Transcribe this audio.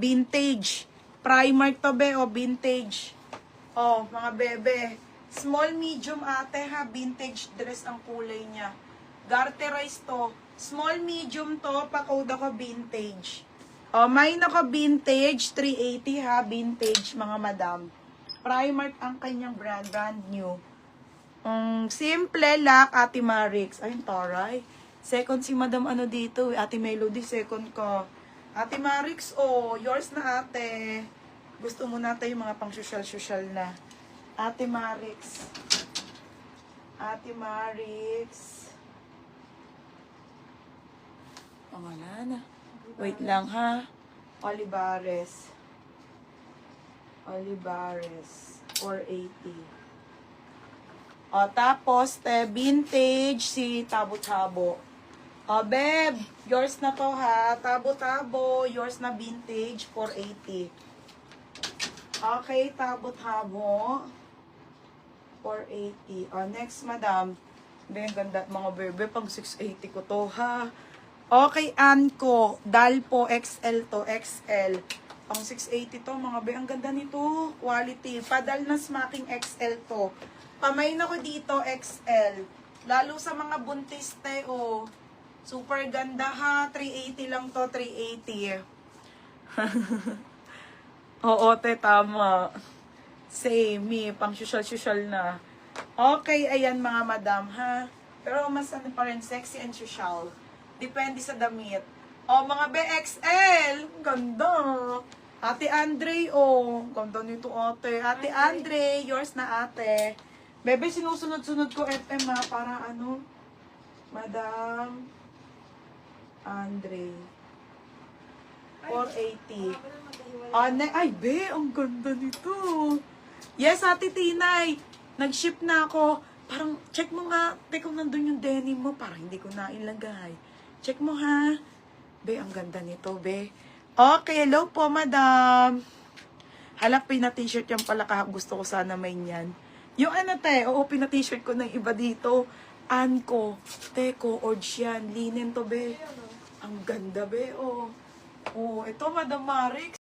vintage. Primark to, be, o, vintage. Oh, mga bebe. Small, medium, ate, ha. Vintage dress ang kulay niya. Garterize to. Small, medium to. Pa-code ako, vintage. Oh, may nako vintage. 380, ha. Vintage, mga madam. Primark ang kanyang brand. Brand new. Simple lock, Ate Marix. Ayun, taray. Second si Madam ano dito, Ate Melody, second ko. Ate Marix, oh, yours na ate. Gusto mo natin yung mga pang social na. Ate Marix. Ate Marix. Oh, wala na. Wait lang ha. Olivares. Olivares. 480. O, tapos, vintage si Tabo-Tabo. O, beb, yours na to ha. Tabo-Tabo, yours na vintage, 480. Okay, Tabo-Tabo, 480. O, next, madam. Then, ganda, mga bebe, pang 680 ko to ha. Okay, Anko, Dalpo, XL to, XL. Pang 680 to, mga bebe, ang ganda nito. Quality, padal na smacking XL to. Pamain ako dito, XL. Lalo sa mga buntis, te, oh. Super ganda, ha. 380 lang to, 380. Oo, te, tama. Same, pang social na. Okay, ayan mga madam, ha. Pero mas ano pa rin, sexy and social. Depende sa damit. Oh, mga BXL. Ganda. Ate Andre, oh. Ganda nito, ate. Ate Andre, yours na, ate. Bebe, sinusunod-sunod ko FM ha, para ano, Madam Andre. 480. Ay, be, ang ganda nito. Yes, Ate Tinay. Nag-ship na ako. Parang, check mo nga, kung nandun yung denim mo, parang hindi ko na ilagay. Check mo ha. Be, ang ganda nito, be. Okay, hello po, Madam. Halap, pina-t-shirt yan pala, gusto ko sana may nyan. Yung ano, te, oo, pina-t-shirt ko ng iba dito. Anko, teko, orge yan. Linen to, be. Ang ganda, be, oh. Oh, ito, Madam Marix.